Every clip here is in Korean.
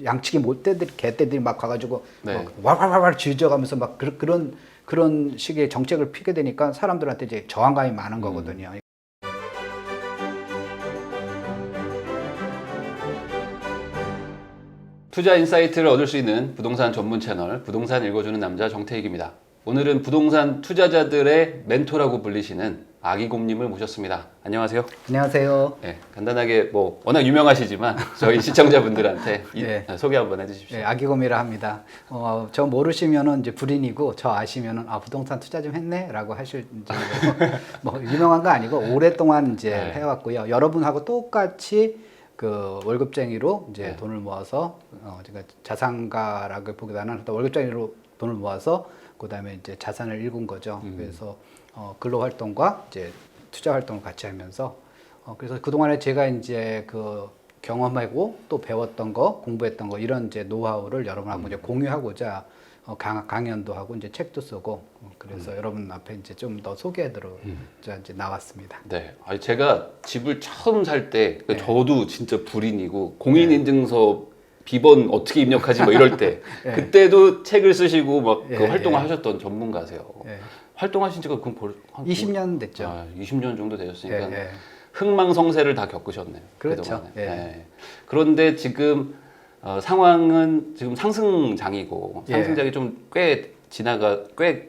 양치기 못 때들 개떼들이 막 가가지고 네. 막 와와와와 짖어가면서 막 그런 식의 정책을 피게 되니까 사람들한테 이제 저항감이 많은 거거든요. 투자 인사이트를 얻을 수 있는 부동산 전문 채널 부동산 읽어주는 남자 정태익입니다. 오늘은 부동산 투자자들의 멘토라고 불리시는 아기곰님을 모셨습니다. 안녕하세요. 안녕하세요. 네, 간단하게 뭐 워낙 유명하시지만 저희 시청자분들한테 네. 소개 한번 해주십시오. 네, 아기곰이라 합니다. 저 모르시면은 이제 불인이고 저 아시면은 부동산 투자 좀 했네라고 하실 정도로 뭐 유명한 거 아니고 오랫동안 이제 네. 해왔고요. 여러분하고 똑같이 그 월급쟁이로 이제 네. 돈을 모아서 제가 자산가라고 보기보다는 월급쟁이로 돈을 모아서 그다음에 이제 자산을 일군 거죠. 그래서 근로 활동과 이제 투자 활동을 같이 하면서 그래서 그동안에 제가 이제 그 경험하고 또 배웠던 거, 공부했던 거 이런 이제 노하우를 여러분하고 이제 공유하고자 강연도 하고 이제 책도 쓰고 그래서 여러분 앞에 이제 좀 더 소개해드려 이제 나왔습니다. 네, 아니 제가 집을 처음 살 때 네. 저도 진짜 불인이고 공인인증서 비번 어떻게 입력하지 뭐 이럴 때 네. 그때도 책을 쓰시고 막 그 예, 활동을 예. 하셨던 전문가세요. 예. 활동하신 지가 그럼 벌써 한 20년 됐죠. 20년 정도 되셨으니까 예, 예. 흥망성쇠를 다 겪으셨네요. 그렇죠. 그동안에. 예. 네. 그런데 지금 상황은 지금 상승장이고 예. 상승장이 좀 꽤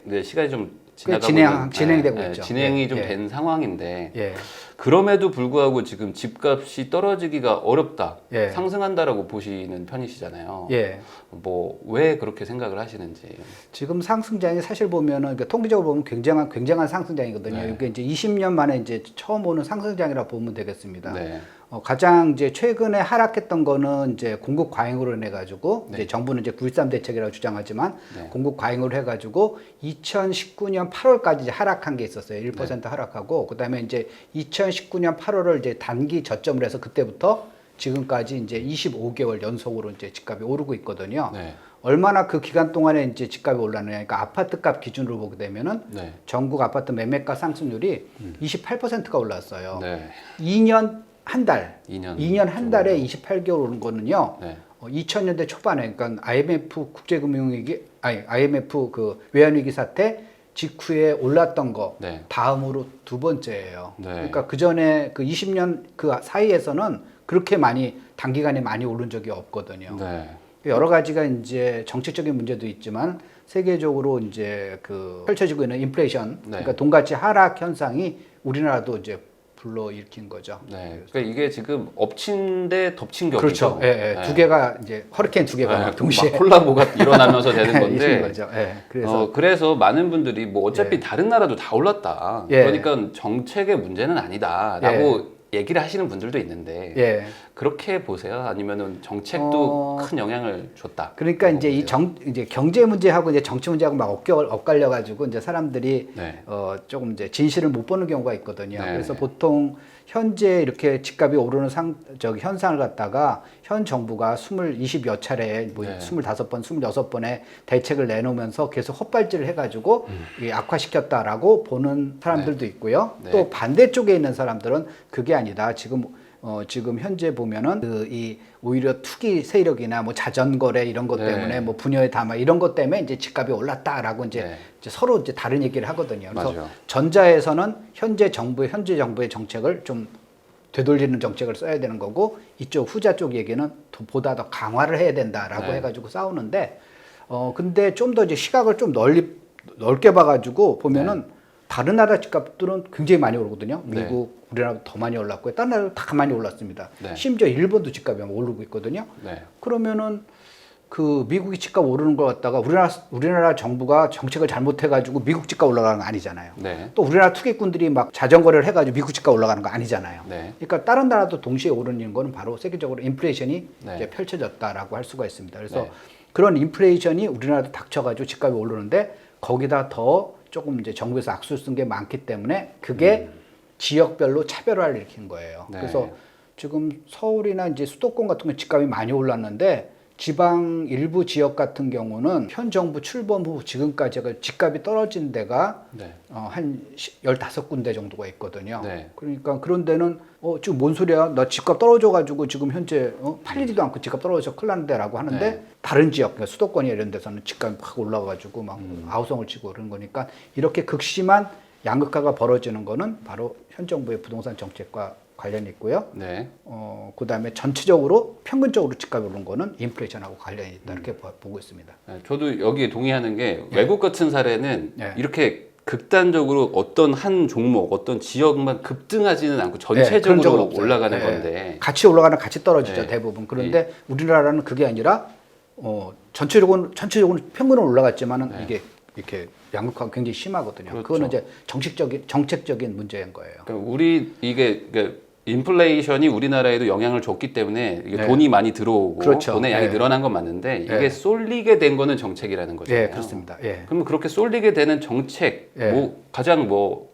이제 시간이 좀 지나가고 진행이 되고 있죠. 진행이 예, 좀 예. 된 상황인데 예. 그럼에도 불구하고 지금 집값이 떨어지기가 어렵다, 예. 상승한다라고 보시는 편이시잖아요. 예. 뭐 왜 그렇게 생각을 하시는지. 지금 상승장이 사실 보면은 그러니까 통계적으로 보면 굉장한 상승장이거든요. 네. 이게 이제 20년 만에 이제 처음 오는 상승장이라 보면 되겠습니다. 네. 가장 이제 최근에 하락했던 거는 이제 공급 과잉으로 인해 가지고 네. 이제 정부는 이제 9.13 대책이라고 주장하지만 네. 공급 과잉으로 해 가지고 2019년 8월까지 이제 하락한 게 있었어요. 1% 하락하고 그다음에 이제 2019년 8월을 이제 단기 저점을 해서 그때부터 지금까지 이제 25개월 연속으로 이제 집값이 오르고 있거든요. 네. 얼마나 그 기간 동안에 이제 집값이 올랐느냐. 그러니까 아파트값 기준으로 보게 되면은 네. 전국 아파트 매매가 상승률이 28%가 올랐어요. 네. 2년 한 달, 2년 한 달에 28개월 오른 거는요. 네. 2000년대 초반에 그러니까 IMF 국제금융위기 IMF 그 외환위기 사태 직후에 올랐던 거 네. 다음으로 두 번째예요. 네. 그러니까 그 전에 그 20년 그 사이에서는 그렇게 많이 단기간에 많이 오른 적이 없거든요. 네. 여러 가지가 이제 정책적인 문제도 있지만 세계적으로 이제 그 펼쳐지고 있는 인플레이션, 네. 그러니까 돈가치 하락 현상이 우리나라도 이제 불러일으킨 거죠. 네. 그러니까 이게 지금 엎친 데 덮친 격이죠. 그렇죠. 예, 예. 두 개가 이제 허리케인 두 개가 막 동시에 막 콜라보가 일어나면서 되는 있는 건데. 거죠. 예. 그래서 많은 분들이 뭐 어차피 예. 다른 나라도 다 올랐다. 예. 그러니까 정책의 문제는 아니다라고 얘기를 하시는 분들도 있는데 예. 그렇게 보세요? 아니면은 정책도 큰 영향을 줬다. 그러니까 이제 이제 경제 문제하고 이제 정치 문제하고 막 엇갈려 가지고 이제 사람들이 네. 조금 이제 진실을 못 보는 경우가 있거든요. 네. 그래서 보통 현재 이렇게 집값이 오르는 현상을 갖다가 현 정부가 20여 차례 뭐 네. 25번, 26번의 대책을 내놓으면서 계속 헛발질을 해가지고 이게 악화시켰다라고 보는 사람들도 있고요. 네. 또 반대쪽에 있는 사람들은 그게 아니다. 지금 현재 보면은 이 오히려 투기 세력이나 뭐 자전거래 이런 것 네. 때문에 뭐 분여의 담화 이런 것 때문에 이제 집값이 올랐다라고 이제, 네. 이제 서로 이제 다른 얘기를 하거든요. 그래서 맞아요. 전자에서는 현재 정부의 정책을 좀 되돌리는 정책을 써야 되는 거고 이쪽 후자 쪽 얘기는 보다 더 강화를 해야 된다라고 네. 해가지고 싸우는데 근데 좀 더 이제 시각을 좀 넓게 봐가지고 보면은 다른 나라 집값들은 굉장히 많이 오르거든요. 네. 미국, 우리나라도 더 많이 올랐고요. 다른 나라도 다 많이 올랐습니다. 네. 심지어 일본도 집값이 오르고 있거든요. 네. 그러면은 그 미국이 집값 오르는 걸 갖다가 우리나라 정부가 정책을 잘못해가지고 미국 집값 올라가는 거 아니잖아요. 네. 또 우리나라 투기꾼들이 막 자전거를 해가지고 미국 집값 올라가는 거 아니잖아요. 네. 그러니까 다른 나라도 동시에 오르는 거는 바로 세계적으로 인플레이션이 네. 이제 펼쳐졌다라고 할 수가 있습니다. 그래서 네. 그런 인플레이션이 우리나라도 닥쳐가지고 집값이 오르는데 거기다 더 조금 이제 정부에서 악수를 쓴 게 많기 때문에 그게 지역별로 차별화를 일으킨 거예요. 네. 그래서 지금 서울이나 이제 수도권 같은 건 집값이 많이 올랐는데 지방 일부 지역 같은 경우는 현 정부 출범 후 지금까지 집값이 떨어진 데가 네. 한 15군데 정도가 있거든요. 네. 그러니까 그런 데는 지금 뭔 소리야? 나 집값 떨어져가지고 지금 현재 팔리지도 않고 집값 떨어져서 큰일 났는데라고 하는데 네. 다른 지역, 그러니까 수도권이나 이런 데서는 집값이 확 올라가지고 막 아우성을 치고 그런 거니까 이렇게 극심한 양극화가 벌어지는 거는 바로 현 정부의 부동산 정책과 관련이 있고요. 네. 그다음에 전체적으로 평균적으로 집값이 오른 거는 인플레이션하고 관련이 있다 이렇게 보고 있습니다. 네, 저도 여기에 동의하는 게 외국 같은 사례는 네. 이렇게 극단적으로 어떤 한 종목, 어떤 지역만 급등하지는 않고 그런 적은 전체적으로 없어요. 올라가는 네. 건데 같이 올라가는 같이 떨어지죠 네. 대부분. 그런데 우리나라는 그게 아니라 전체적으로 평균은 올라갔지만은 네. 이게 이렇게 양극화가 굉장히 심하거든요. 그렇죠. 그거는 이제 정책적인 문제인 거예요. 그러니까 우리 이게 인플레이션이 우리나라에도 영향을 줬기 때문에 이게 네. 돈이 많이 들어오고 그렇죠. 돈의 양이 네. 늘어난 건 맞는데 이게 네. 쏠리게 된 거는 정책이라는 거잖아요. 예, 그렇습니다. 예. 그러면 그렇게 쏠리게 되는 정책 예. 가장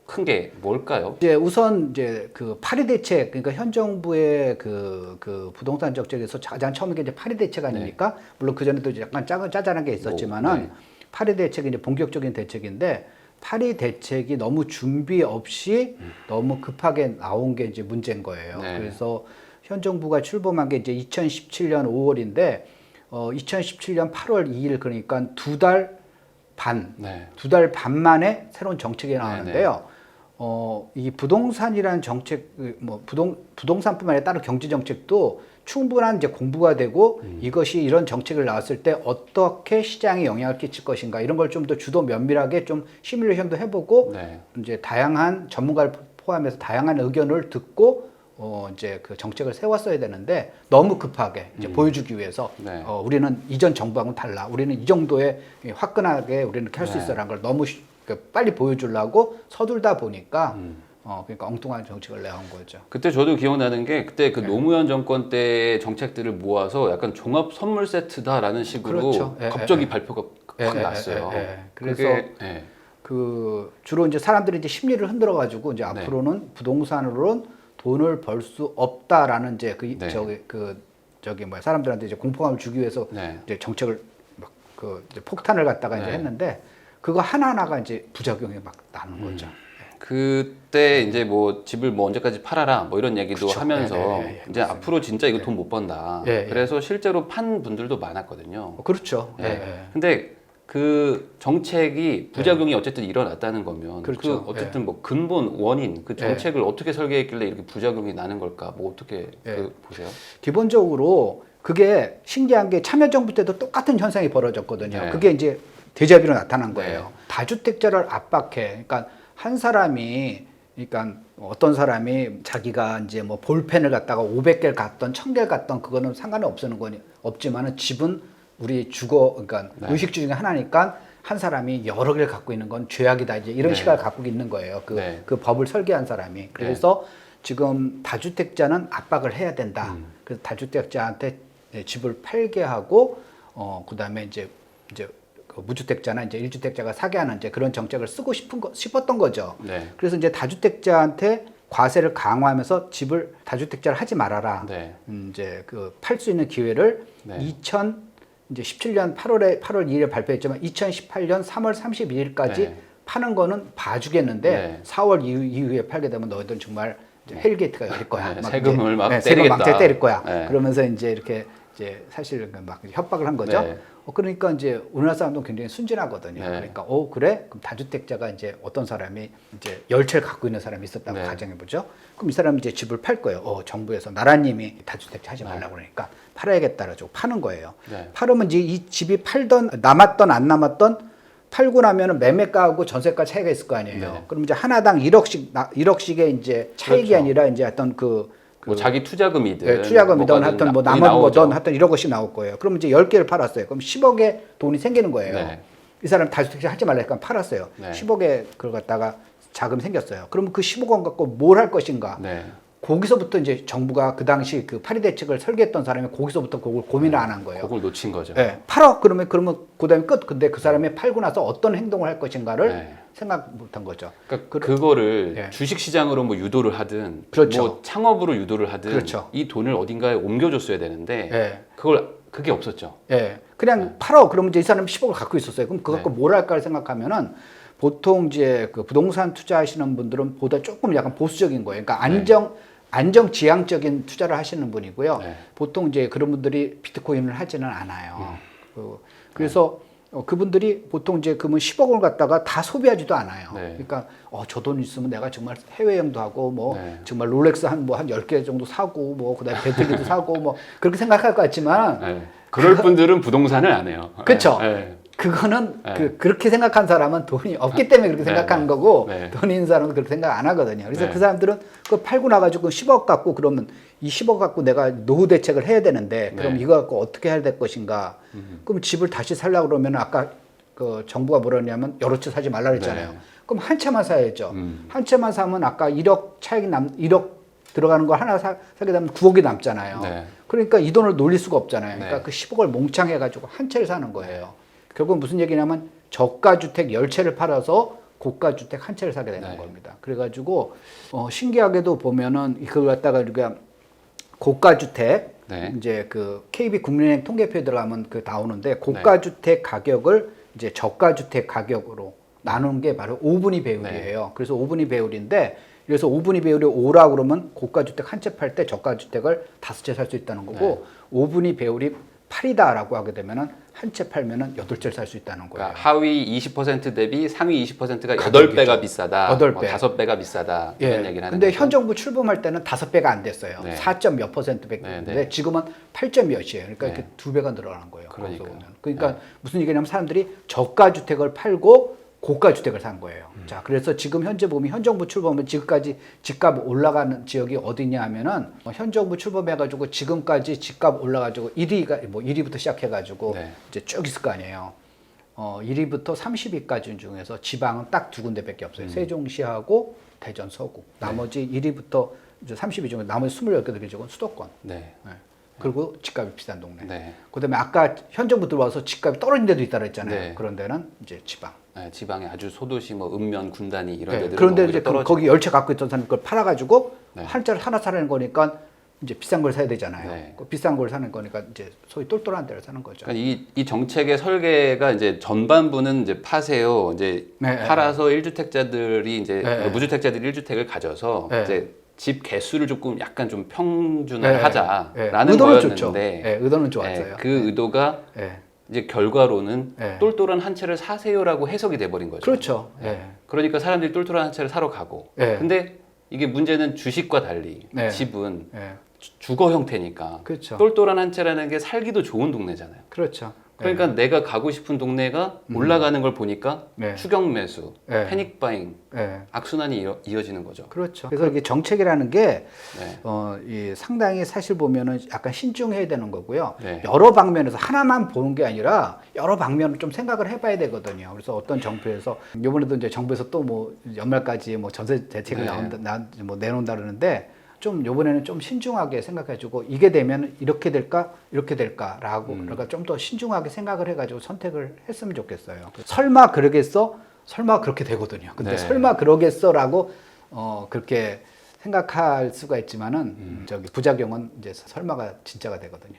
큰 게 뭘까요? 이제 우선 이제 그 파리 대책, 그러니까 현 정부의 그 부동산 정책에서 가장 처음인 게 이제 파리 대책 아닙니까? 물론 그 전에도 약간 짜잘한 게 있었지만은 네. 파리 대책이 이제 본격적인 대책인데 파리 대책이 너무 준비 없이 너무 급하게 나온 게 이제 문제인 거예요. 네. 그래서 현 정부가 출범한 게 이제 2017년 5월인데 2017년 8월 2일 그러니까 두 달 반 만에 새로운 정책이 나왔는데요. 이 부동산이라는 정책, 부동산뿐만 아니라 다른 경제 정책도 충분한 이제 공부가 되고 이것이 이런 정책을 나왔을 때 어떻게 시장에 영향을 끼칠 것인가 이런 걸 좀 더 주도 면밀하게 좀 시뮬레이션도 해보고 네. 이제 다양한 전문가를 포함해서 다양한 의견을 듣고 이제 그 정책을 세웠어야 되는데 너무 급하게 이제 보여주기 위해서 네. 우리는 이전 정부하고는 달라. 우리는 이 정도의 화끈하게 우리는 이렇게 할 수 있어라는 걸 너무 빨리 보여주려고 서둘다 보니까 그러니까 엉뚱한 정책을 내온 거죠. 그때 저도 기억나는 게 그때 그 네. 노무현 정권 때의 정책들을 모아서 약간 종합 선물 세트다라는 식으로 그렇죠. 갑자기 발표가 확 났어요. 그래서 그게, 그 주로 이제 사람들이 이제 심리를 흔들어 가지고 이제 앞으로는 부동산으로는 돈을 벌 수 없다라는 이제 네. 사람들한테 이제 공포감을 주기 위해서 네. 이제 정책을 막 이제 폭탄을 갖다가 이제 네. 했는데 그거 하나하나가 이제 부작용이 막 나는 거죠. 그때 이제 뭐 집을 뭐 언제까지 팔아라 뭐 이런 얘기도 그쵸. 하면서 예, 이제 맞습니다. 앞으로 진짜 이거 돈 못 번다. 예, 예. 그래서 실제로 판 분들도 많았거든요. 그렇죠. 예. 근데 그 정책이 부작용이 어쨌든 일어났다는 거면 그렇죠. 그 어쨌든 뭐 근본 원인 그 정책을 어떻게 설계했길래 이렇게 부작용이 나는 걸까? 뭐 어떻게 보세요? 기본적으로 그게 신기한 게 참여정부 때도 똑같은 현상이 벌어졌거든요. 네. 그게 이제 대자비로 나타난 네. 거예요. 다주택자를 압박해. 그러니까 한 사람이 그러니까 어떤 사람이 자기가 이제 뭐 볼펜을 갖다가 500개를 갖던 1000개를 갖던 그거는 상관이 없지만은 집은 우리 그러니까 의식주 중에 하나니까 한 사람이 여러 개를 갖고 있는 건 죄악이다. 이제 이런 시각을 갖고 있는 거예요. 그 법을 설계한 사람이. 그래서 지금 다주택자는 압박을 해야 된다. 그래서 다주택자한테 집을 팔게 하고 그다음에 이제 그 무주택자나 이제 1주택자가 사게 하는 이제 그런 정책을 쓰고 싶었던 거죠. 네. 그래서 이제 다주택자한테 과세를 강화하면서 집을 다주택자를 하지 말아라. 네. 이제 그 팔 수 있는 기회를 네. 2017년 8월 2일에 발표했지만 2018년 3월 32일까지 네. 파는 거는 봐주겠는데 네. 4월 이후에 팔게 되면 너희들은 정말 이제 헬게이트가 열릴 거야. 네, 막 세금을 이제, 막 세금 때리겠다. 막 때릴 거야. 네. 그러면서 이제 이렇게 이제 사실 막 협박을 한 거죠. 네. 그러니까 이제 우리나라 사람도 굉장히 순진하거든요. 네. 그러니까 그래? 그럼 다주택자가 이제 어떤 사람이 이제 10채를 갖고 있는 사람이 있었다고 네. 가정해 보죠. 그럼 이 사람이 이제 집을 팔 거예요. 정부에서 나라님이 다주택자 하지 말라고 그러니까 팔아야겠다 가지고 파는 거예요. 네. 팔으면 이제 이 집이 남았던 안 남았던 팔고 나면은 매매가하고 전세가 차이가 있을 거 아니에요. 네. 그럼 이제 하나당 1억씩의 이제 차익이 그렇죠. 아니라 이제 어떤 뭐 자기 투자금이든 투자금이든 뭐가든 하여튼 뭐 돈이 남은 나오죠. 거든 하여튼 1억씩 나올 거예요. 그럼 이제 10개를 팔았어요. 그럼 10억의 돈이 생기는 거예요. 네. 이 사람 다주택자 하지 말라니까 팔았어요. 네. 10억에 그걸 갖다가 자금이 생겼어요. 그러면 그 10억 원 갖고 뭘 할 것인가? 네. 거기서부터 이제 정부가 그 당시 그 파리 대책을 설계했던 사람이 거기서부터 그걸 고민을 안 한 거예요. 그걸 놓친 거죠. 네, 팔아 그러면 그다음에 끝. 근데 그 사람이 팔고 나서 어떤 행동을 할 것인가를 네. 생각 못한 거죠. 그러니까 그거를 예. 주식 시장으로 뭐 유도를 하든 그렇죠. 뭐 창업으로 유도를 하든 그렇죠. 이 돈을 어딘가에 옮겨줬어야 되는데 예. 그걸 그게 없었죠. 예. 그냥 팔어. 그러면 이제 이 사람이 10억을 갖고 있었어요. 그럼 그거 갖고 뭘 할까 생각하면은 보통 이제 그 부동산 투자하시는 분들은 보다 조금 약간 보수적인 거예요. 그러니까 안정지향적인 투자를 하시는 분이고요. 보통 이제 그런 분들이 비트코인을 하지는 않아요. 그래서 그분들이 보통 이제 그러면 10억을 갖다가 다 소비하지도 않아요. 그러니까 저 돈 있으면 내가 정말 해외여행도 하고 뭐 정말 롤렉스 한 10개 정도 사고 뭐 그다음에 벤틀리도 사고 뭐 그렇게 생각할 것 같지만 그럴 분들은 부동산을 안 해요. 그렇죠. 그거는 그렇게 생각한 사람은 돈이 없기 때문에 그렇게 생각하는 거고 돈 있는 사람은 그렇게 생각 안 하거든요. 그래서 그 사람들은 그거 팔고 나가지고 10억 갖고 그러면 이 10억 갖고 내가 노후 대책을 해야 되는데 그럼 이거 갖고 어떻게 해야 될 것인가? 그럼 집을 다시 살려고 그러면 아까 그 정부가 뭐라 그러냐면 여러 채 사지 말라 그랬잖아요. 그럼 한 채만 사야죠. 한 채만 사면 아까 1억 차익이 1억 들어가는 거 하나 사게 되면 9억이 남잖아요. 그러니까 이 돈을 놀릴 수가 없잖아요. 그러니까 그 10억을 몽창해 가지고 한 채를 사는 거예요. 결국 무슨 얘기냐면 저가주택 10채를 팔아서 고가주택 한 채를 사게 되는 겁니다. 그래가지고 신기하게도 보면은 그걸 갖다가 우리가 고가주택 이제 그 KB 국민은행 통계표에 들어가면 그 나오는데 고가주택 가격을 이제 저가주택 가격으로 나누는 게 바로 5분위 배율이에요. 그래서 5분위 배율인데 그래서 5분위 배율이 5라 그러면 고가주택 한 채 팔 때 저가주택을 5채 살 수 있다는 거고 5분위 배율이 8이다라고 하게 되면은 한 채 팔면은 8채를 살 수 있다는 거예요. 그러니까 하위 20% 대비 상위 20%가 8배가 비싸다. 8배. 5배가 비싸다. 이런 얘기를 하는 근데 거죠. 현 정부 출범할 때는 5배가 안 됐어요. 4점 몇 %밖에 됐는데 지금은 8점 몇이에요. 그러니까 이렇게 2배가 늘어나는 거예요. 그러니까 무슨 얘기냐면 사람들이 저가 주택을 팔고 고가 주택을 산 거예요. 자, 그래서 지금 현재 보면 현 정부 출범은 지금까지 집값 올라가는 지역이 어디냐 하면은 현 정부 출범해가지고 지금까지 집값 올라가지고 1위가 뭐 1위부터 시작해가지고 이제 쭉 있을 거 아니에요. 1위부터 30위까지 중에서 지방은 딱 2군데밖에 없어요. 세종시하고 대전 서구. 나머지 1위부터 이제 30위 중에 나머지 28개 지역은 수도권. 그리고 집값이 비싼 동네. 그다음에 아까 현 정부 들어와서 집값이 떨어진 데도 있다 그랬잖아요. 그런 데는 이제 지방. 지방의 아주 소도시 뭐 읍면, 군단위 이런 데들은 그런데 이제 거기 10채 갖고 있던 사람이 그걸 팔아가지고 한자를 하나 사라는 거니까 이제 비싼 걸 사야 되잖아요. 그 비싼 걸 사는 거니까 이제 소위 똘똘한 데를 사는 거죠. 그러니까 이 정책의 설계가 이제 전반부는 이제 파세요. 이제 팔아서 1주택자들이 이제 무주택자들이 1주택을 가져서 이제 집 개수를 조금 약간 좀 평준을 하자라는 의도는 거였는데 좋죠. 의도는 좋았어요. 그 의도가 이제 결과로는 똘똘한 한 채를 사세요라고 해석이 돼버린 거죠. 그렇죠. 그러니까 사람들이 똘똘한 한 채를 사러 가고. 근데 이게 문제는 주식과 달리 집은 주거 형태니까 똘똘한 한 채라는 게 살기도 좋은 동네잖아요. 그렇죠. 그러니까 내가 가고 싶은 동네가 올라가는 걸 보니까 추격 매수, 패닉 바잉, 악순환이 이어지는 거죠. 그렇죠. 그래서 이게 정책이라는 게 이 상당히 사실 보면은 약간 신중해야 되는 거고요. 여러 방면에서 하나만 보는 게 아니라 여러 방면을 좀 생각을 해봐야 되거든요. 그래서 어떤 정부에서 이번에도 이제 정부에서 또 뭐 연말까지 뭐 전세 대책을 뭐 내놓는다 그러는데. 좀 이번에는 좀 신중하게 생각해주고 이게 되면 이렇게 될까 이렇게 될까라고 그러니까 좀 더 신중하게 생각을 해가지고 선택을 했으면 좋겠어요. 설마 그러겠어? 설마 그렇게 되거든요. 근데 설마 그러겠어라고 그렇게 생각할 수가 있지만은 저기 부작용은 이제 설마가 진짜가 되거든요.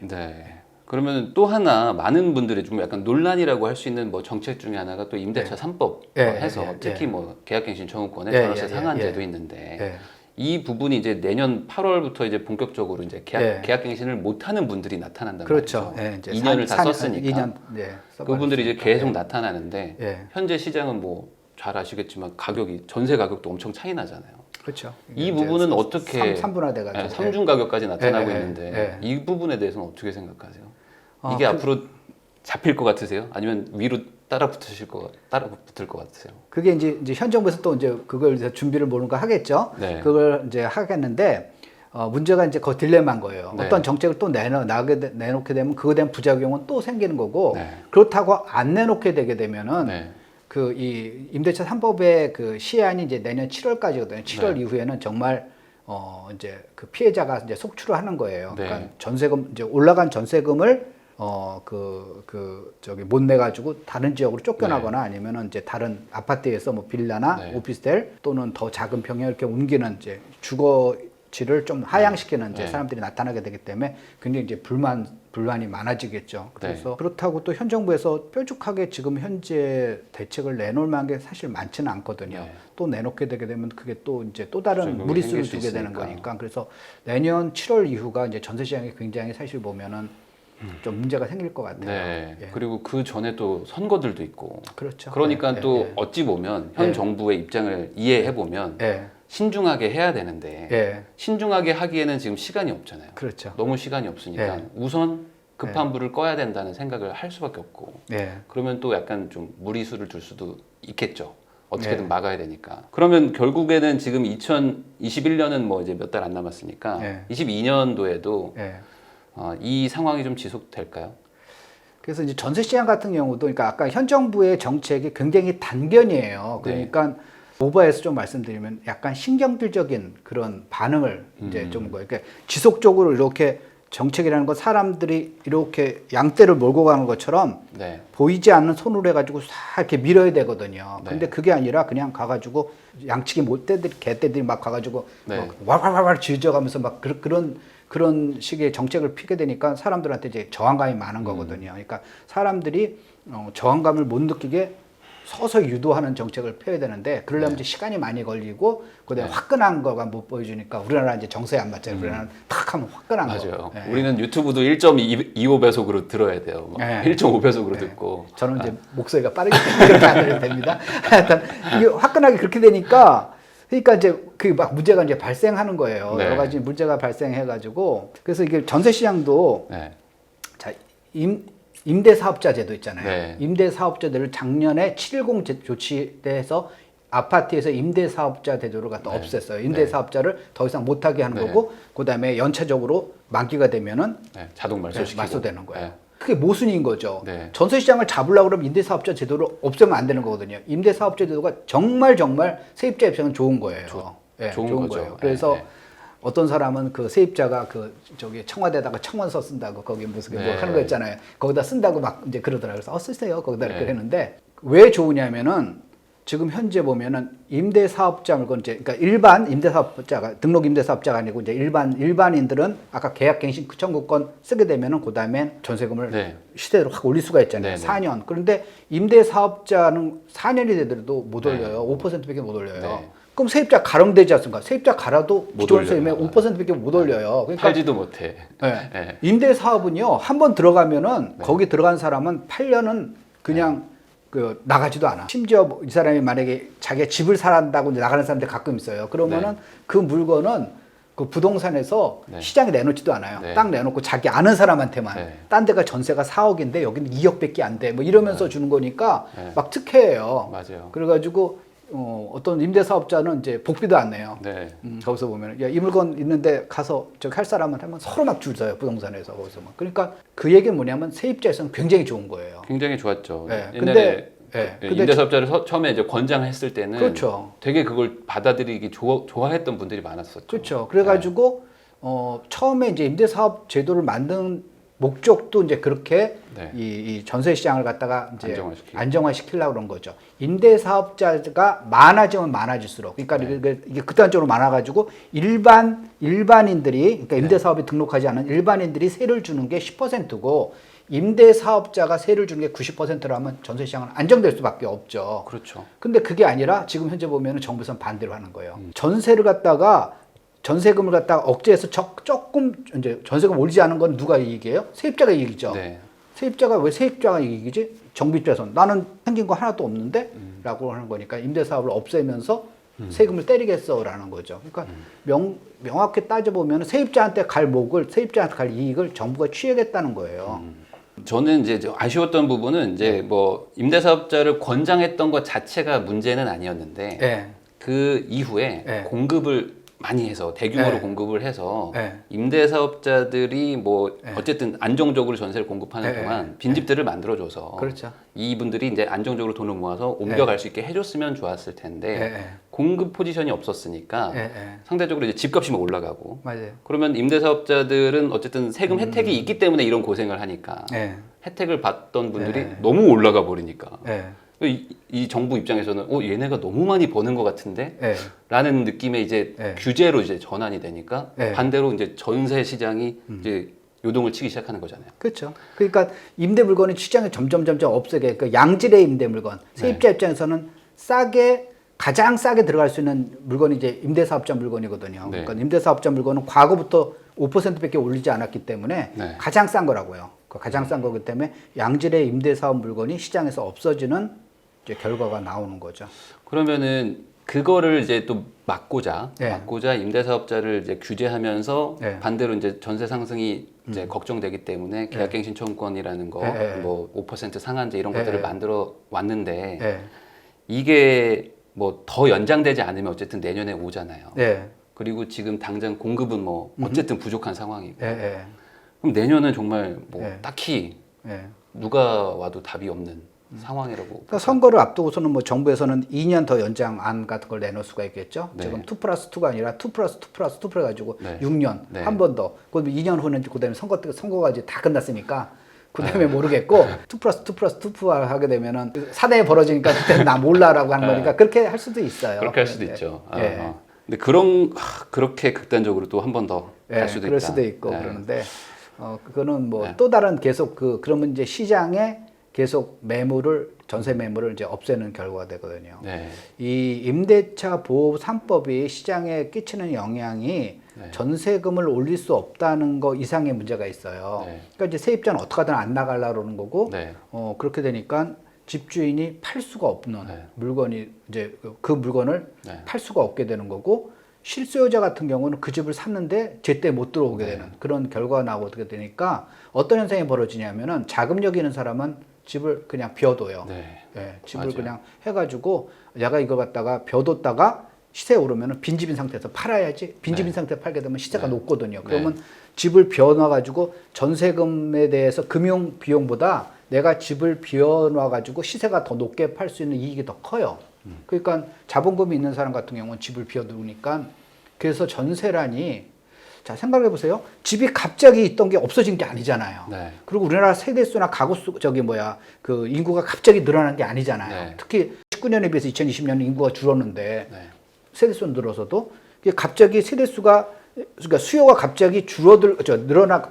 그러면 또 하나 많은 분들이 좀 약간 논란이라고 할 수 있는 뭐 정책 중에 하나가 또 임대차 3법 해서 특히 뭐 계약갱신 청구권의 전월세 상한제도 있는데. 이 부분이 이제 내년 8월부터 이제 본격적으로 이제 계약갱신을 못하는 분들이 나타난다는 거죠. 이제 2년을 다 썼으니까. 그분들이 이제 계속 나타나는데 현재 시장은 뭐 잘 아시겠지만 가격이 전세 가격도 엄청 차이 나잖아요. 그렇죠. 이 부분은 어떻게 3분화돼가지고 삼중 가격까지 나타나고 있는데 이 부분에 대해서는 어떻게 생각하세요? 이게 앞으로 잡힐 것 같으세요? 아니면 위로 따라 붙을 것 같으세요? 그게 이제 현 정부에서 또 이제 그걸 이제 준비를 뭔가 하겠죠. 그걸 이제 하겠는데 문제가 이제 그 딜레마인 거예요. 어떤 정책을 또 내놓게 되면 그거에 대한 부작용은 또 생기는 거고 그렇다고 안 내놓게 되게 되면은 그 이 임대차 3법의 그 시한이 이제 내년 7월까지거든요. 7월 이후에는 정말 이제 그 피해자가 이제 속출을 하는 거예요. 그러니까 전세금 이제 올라간 전세금을 저기 못 내가지고 다른 지역으로 쫓겨나거나 아니면은 이제 다른 아파트에서 뭐 빌라나 오피스텔 또는 더 작은 평형 이렇게 옮기는 이제 주거지를 좀 하향시키는 이제 사람들이 나타나게 되기 때문에 굉장히 이제 불만이 많아지겠죠. 그래서 그렇다고 또 현 정부에서 뾰족하게 지금 현재 대책을 내놓을 만한 게 사실 많지는 않거든요. 또 내놓게 되게 되면 그게 또 이제 또 다른 무리수를 두게 되는 거니까. 그래서 내년 7월 이후가 이제 전세 시장이 굉장히 사실 보면은 좀 문제가 생길 것 같아요. 네. 그리고 그 전에 또 선거들도 있고. 그렇죠. 그러니까 또 어찌 보면 현 정부의 입장을 이해해 보면 신중하게 해야 되는데 신중하게 하기에는 지금 시간이 없잖아요. 그렇죠. 너무 시간이 없으니까 우선 급한 불을 꺼야 된다는 생각을 할 수밖에 없고 그러면 또 약간 좀 무리수를 둘 수도 있겠죠. 어떻게든 막아야 되니까. 그러면 결국에는 지금 2021년은 뭐 이제 몇 달 안 남았으니까 22년도에도 이 상황이 좀 지속될까요? 그래서 이제 전세 시장 같은 경우도 그러니까 아까 현 정부의 정책이 굉장히 단견이에요. 그러니까 오버해서 좀 말씀드리면 약간 신경질적인 그런 반응을 이제 좀 그러니까 지속적으로 이렇게 정책이라는 건 사람들이 이렇게 양떼를 몰고 가는 것처럼 보이지 않는 손으로 해가지고 싹 이렇게 밀어야 되거든요. 근데 그게 아니라 그냥 가가지고 양치기 못대들이 개떼들이 막 가가지고 막 와와와와 짖어가면서 막 그런 식의 정책을 피게 되니까 사람들한테 이제 저항감이 많은 거거든요. 그러니까 사람들이 저항감을 못 느끼게 서서히 유도하는 정책을 펴야 되는데 그러려면 이제 시간이 많이 걸리고 그다음에 화끈한 거가 못 보여주니까 우리나라 이제 정서에 안 맞잖아요. 우리나라는 탁 하면 화끈한 거. 맞아요. 우리는 유튜브도 1.25배속으로 들어야 돼요. 1.5배속으로 듣고. 저는 이제 목소리가 빠르기 때문에 그렇게 안 들어도 됩니다. 하여튼 이게 화끈하게 그렇게 되니까 그러니까 이제 그 막 문제가 이제 발생하는 거예요. 여러 가지 문제가 발생해가지고 그래서 이게 전세 시장도 자 임대사업자 제도 있잖아요. 임대사업자들을 작년에 710 조치 때에서 아파트에서 임대사업자 제도를 갖다 없앴어요. 임대사업자를 더 이상 못하게 하는 거고 그다음에 연차적으로 만기가 되면은 자동 말소시키고 말소되는 거예요. 그게 모순인 거죠. 전세 시장을 잡으려고 그러면 임대사업자 제도를 없애면 안 되는 거거든요. 임대사업자 제도가 정말 세입자 입장은 좋은 거예요. 좋은 거예요. 그래서 어떤 사람은 그 세입자가 저기 청와대에다가 청원서 쓴다고 거기 무슨 뭐 하는 거 있잖아요. 거기다 쓴다고 막 이제 그러더라고요. 그래서 쓰세요. 거기다 이렇게 했는데 왜 좋으냐면은 지금 현재 보면은 임대사업자 물건 이제 그러니까 일반 임대사업자가 등록 임대사업자가 아니고 이제 일반인들은 아까 계약갱신 청구권 쓰게 되면은 그다음에 전세금을 시대로 확 올릴 수가 있잖아요. 4년. 그런데 임대사업자는 4년이 되더라도 못 올려요. 5%밖에 못 올려요. 그럼 세입자 가름되지 않습니까? 세입자 갈아도 기존 세금의 5%밖에 못 올려요. 그러니까 팔지도 못해. 임대사업은요, 한 번 들어가면은 거기 들어간 사람은 8년은 그냥 나가지도 않아. 심지어 이 사람이 만약에 자기가 집을 사란다고 이제 나가는 사람들 가끔 있어요. 그러면은 그 물건은 그 부동산에서 시장에 내놓지도 않아요. 딱 내놓고 자기 아는 사람한테만. 딴 데가 전세가 4억인데 여기는 2억밖에 안 돼. 뭐 이러면서 주는 거니까 막 특혜예요. 맞아요. 그래가지고 어떤 임대사업자는 이제 복비도 안 내요. 거기서 보면 야, 이 물건 있는데 가서 저기 할 사람은 하면 서로 막 줄 서요. 부동산에서 거기서 막. 그러니까 그 얘기는 뭐냐면 세입자에서는 굉장히 좋은 거예요. 굉장히 좋았죠. 근데 임대사업자를 처음에 이제 권장했을 때는 그렇죠. 되게 그걸 받아들이기 좋아했던 분들이 많았었죠. 그렇죠. 그래가지고 처음에 이제 임대사업 제도를 만든 목적도 이제 그렇게 이 전세 시장을 갖다가 이제 안정화시키려고 그런 거죠. 임대사업자가 많아지면 많아질수록, 그러니까 이게 극단적으로 많아가지고 일반인들이, 그러니까 임대사업에 등록하지 않은 일반인들이 세를 주는 게 10%고 임대사업자가 세를 주는 게 90%라면 전세 시장은 안정될 수밖에 없죠. 그렇죠. 근데 그게 아니라 지금 현재 보면은 정부에서는 반대로 하는 거예요. 전세금을 갖다가 억제해서 조금 이제 전세금 올리지 않은 건 누가 이익이에요? 세입자가 이익이죠. 세입자가 왜 세입자가 이익이지? 정부 입장에서는 나는 생긴 거 하나도 없는데? 라고 하는 거니까 임대사업을 없애면서 세금을 때리겠어라는 거죠. 그러니까 명확히 따져보면 세입자한테 갈 이익을 정부가 취하겠다는 거예요. 저는 이제 아쉬웠던 부분은 이제 뭐 임대사업자를 권장했던 것 자체가 문제는 아니었는데 그 이후에 공급을 많이 해서 대규모로 공급을 해서 임대사업자들이 뭐 어쨌든 안정적으로 전세를 공급하는 동안 빈집들을 만들어줘서 그렇죠. 이분들이 이제 안정적으로 돈을 모아서 옮겨갈 수 있게 해줬으면 좋았을 텐데 공급 포지션이 없었으니까 상대적으로 이제 집값이 막 올라가고 그러면 임대사업자들은 어쨌든 세금 혜택이 있기 때문에 이런 고생을 하니까 혜택을 받던 분들이 너무 올라가 버리니까 이 정부 입장에서는 얘네가 너무 많이 버는 것 같은데 라는 느낌의 이제 규제로 이제 전환이 되니까 반대로 이제 전세 시장이 이제 요동을 치기 시작하는 거잖아요. 그렇죠. 그러니까 임대 물건이 시장에 점점 없어게 그 양질의 임대 물건 세입자 입장에서는 가장 싸게 들어갈 수 있는 물건이 이제 임대사업자 물건이거든요. 그러니까 임대사업자 물건은 과거부터 5%밖에 올리지 않았기 때문에 가장 싼 거라고요. 가장 싼 거기 때문에 양질의 임대사업 물건이 시장에서 없어지는 이제 결과가 나오는 거죠. 그러면은 그거를 이제 또 막고자 임대사업자를 이제 규제하면서 반대로 이제 전세 상승이 이제 걱정되기 때문에 계약갱신 청구권이라는 거, 뭐 5% 상한제 이런 것들을 만들어 왔는데 이게 뭐 더 연장되지 않으면 어쨌든 내년에 오잖아요. 그리고 지금 당장 공급은 뭐 어쨌든 부족한 상황이고. 그럼 내년은 정말 뭐 딱히 누가 와도 답이 없는 상황이라고. 그러니까 선거를 앞두고서는 뭐 정부에서는 2년 더 연장안 같은 걸 내놓을 수가 있겠죠. 지금 2+2가 아니라 2+2+2 해가지고 6년 한 번 더. 그다음에 2년 후는 그다음에 선거가 이제 다 끝났으니까. 그다음에 모르겠고 2+2+2 하게 되면은 사대에 벌어지니까 그때는 나 몰라라고 하는 거니까 그렇게 할 수도 있어요. 그렇게 할 수도 있죠. 근데 그렇게 극단적으로 또 한 번 더 할 수도 있다. 그럴 수도 있고 그러는데 그거는 뭐 또 다른 계속 그러면 이제 시장에 계속 전세 매물을 이제 없애는 결과가 되거든요. 이 임대차 보호 3법이 시장에 끼치는 영향이 전세금을 올릴 수 없다는 거 이상의 문제가 있어요. 그러니까 이제 세입자는 어떻게든 안 나가려고 그러는 거고, 그렇게 되니까 집주인이 팔 수가 없는 물건이 이제 그 물건을 팔 수가 없게 되는 거고, 실수요자 같은 경우는 그 집을 샀는데 제때 못 들어오게 되는 그런 결과가 나오게 되니까 어떤 현상이 벌어지냐면은 자금력 있는 사람은 집을 그냥 비워둬요. 집을 그냥 해가지고 내가 이거 갖다가 비워뒀다가 시세 오르면은 빈집인 상태에서 팔아야지. 빈집인 상태에서 팔게 되면 시세가 높거든요. 그러면 집을 비워놔가지고 전세금에 대해서 금융 비용보다 내가 집을 비워놔가지고 시세가 더 높게 팔 수 있는 이익이 더 커요. 그러니까 자본금이 있는 사람 같은 경우는 집을 비워두니까 그래서 전세란이 자 생각해 보세요. 집이 갑자기 있던 게 없어진 게 아니잖아요. 그리고 우리나라 세대수나 가구수 그 인구가 갑자기 늘어난 게 아니잖아요. 특히 19년에 비해서 2020년에 인구가 줄었는데 세대수는 늘어서도 갑자기 세대수가 그러니까 수요가 갑자기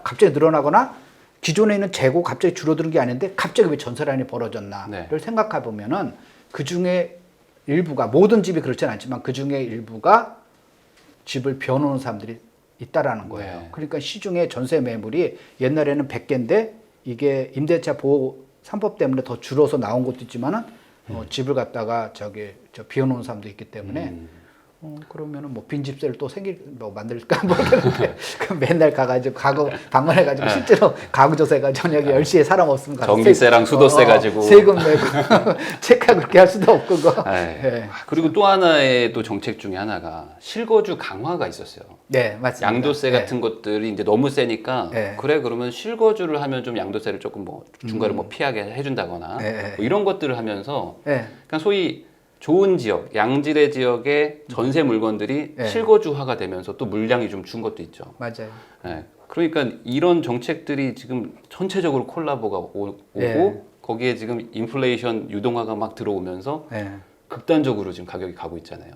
갑자기 늘어나거나 기존에 있는 재고 갑자기 줄어드는 게 아닌데 갑자기 왜 전세란이 벌어졌나를 생각해 보면은 그 중에 일부가 모든 집이 그렇지는 않지만 그 중에 일부가 집을 비워놓은 사람들이 있다라는 거예요. 그러니까 시중에 전세 매물이 옛날에는 100개인데 이게 임대차 보호 3법 때문에 더 줄어서 나온 것도 있지만은 집을 갖다가 비워놓은 사람도 있기 때문에 그러면은 뭐 빈집세를 또 만들까 모르겠는데 그럼 맨날 가가지고 가구 방문해가지고 실제로 가구 조사가 저녁에 10시에 사람 없으면 가서 전기세랑 수도세 가지고 세금 내고 체크하고 그렇게 할 수도 없고 그리고 또 하나의 또 정책 중에 하나가 실거주 강화가 있었어요. 맞습니다. 양도세 같은 것들이 이제 너무 세니까 그래 그러면 실거주를 하면 좀 양도세를 조금 뭐 중과를 뭐 피하게 해준다거나 뭐 이런 것들을 하면서 그러니까 소위 좋은 지역, 양질의 지역의 전세 물건들이 실거주화가 되면서 또 물량이 좀 준 것도 있죠. 맞아요. 그러니까 이런 정책들이 지금 전체적으로 콜라보가 오고 거기에 지금 인플레이션 유동화가 막 들어오면서 극단적으로 지금 가격이 가고 있잖아요.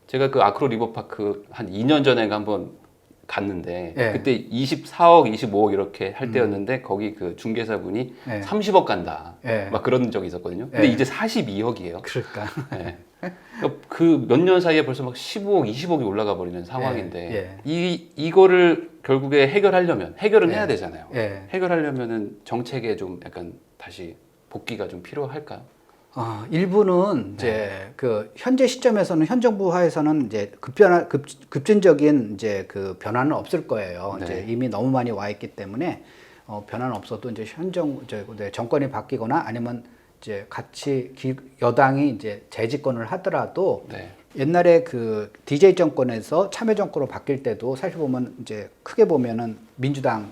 제가 그 아크로 리버파크 한 2년 전에 한번 갔는데 그때 24억, 25억 이렇게 할 때였는데 거기 그 중개사분이 30억 간다 막 그런 적이 있었거든요. 근데 이제 42억이에요. 그러니까 그 몇 년 사이에 벌써 막 15억, 20억이 올라가 버리는 상황인데 이거를 결국에 해결은 해야 되잖아요. 해결하려면은 정책에 좀 약간 다시 복귀가 좀 필요할까요? 일부는 이제 그 현재 시점에서는 현 정부 하에서는 이제 급진적인 이제 그 변화는 없을 거예요. 이제 이미 너무 많이 와 있기 때문에 변화는 없어도 이제 정권이 바뀌거나 아니면 이제 같이 여당이 이제 재집권을 하더라도 옛날에 그 DJ 정권에서 참여 정권으로 바뀔 때도 사실 보면 이제 크게 보면은 민주당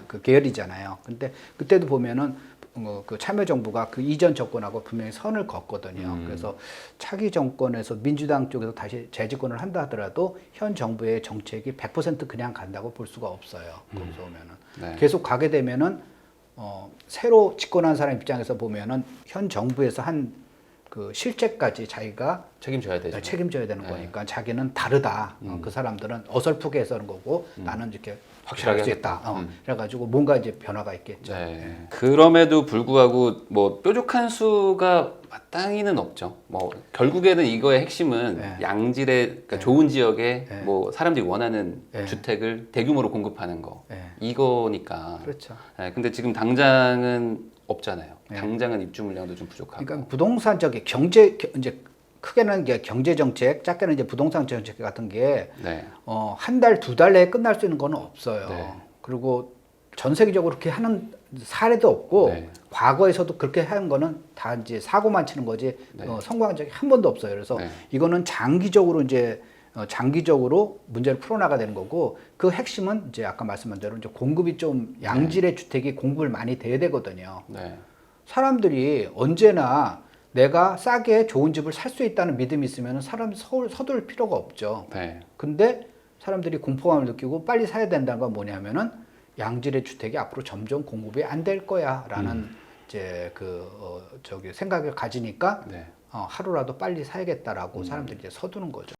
그 계열이잖아요. 근데 그때도 보면은 그 참여정부가 그 이전 정권하고 분명히 선을 걷거든요. 그래서 차기 정권에서 민주당 쪽에서 다시 재집권을 한다 하더라도 현 정부의 정책이 100% 그냥 간다고 볼 수가 없어요. 거기서 보면은 계속 가게 되면은 새로 집권한 사람 입장에서 보면은 현 정부에서 한 그 실책까지 자기가 책임져야 되는 거니까 자기는 다르다. 그 사람들은 어설프게 해서는 거고 나는 이렇게 확실하게 할 수 있다. 그래가지고 뭔가 이제 변화가 있겠죠. 네. 그럼에도 불구하고 뭐 뾰족한 수가 마땅히는 없죠. 뭐 결국에는 이거의 핵심은 네. 양질의 그러니까 네. 좋은 지역에 네. 뭐 사람들이 원하는 네. 주택을 대규모로 공급하는 거 네. 이거니까. 그렇죠. 네. 근데 지금 당장은 없잖아요. 네. 당장은 입주 물량도 좀 부족하고. 그러니까 부동산 저기 경제 이제 크게는 이제 경제 정책, 작게는 이제 부동산 정책 같은 게 네. 한 달, 두 달 내에 끝날 수 있는 거는 없어요. 네. 그리고 전 세계적으로 그렇게 하는 사례도 없고 네. 과거에서도 그렇게 하는 거는 다 이제 사고만 치는 거지 네. 성공한 적이 한 번도 없어요. 그래서 네. 이거는 장기적으로 이제 장기적으로 문제를 풀어나가야 되는 거고 그 핵심은 이제 아까 말씀한 대로 이제 공급이 좀 양질의 주택이 공급을 많이 돼야 되거든요. 네. 사람들이 언제나 내가 싸게 좋은 집을 살 수 있다는 믿음이 있으면 사람이 서둘 필요가 없죠. 네. 근데 사람들이 공포감을 느끼고 빨리 사야 된다는 건 뭐냐면은 양질의 주택이 앞으로 점점 공급이 안 될 거야라는 이제 저기 생각을 가지니까 네. 하루라도 빨리 사야겠다라고 사람들이 이제 서두는 거죠.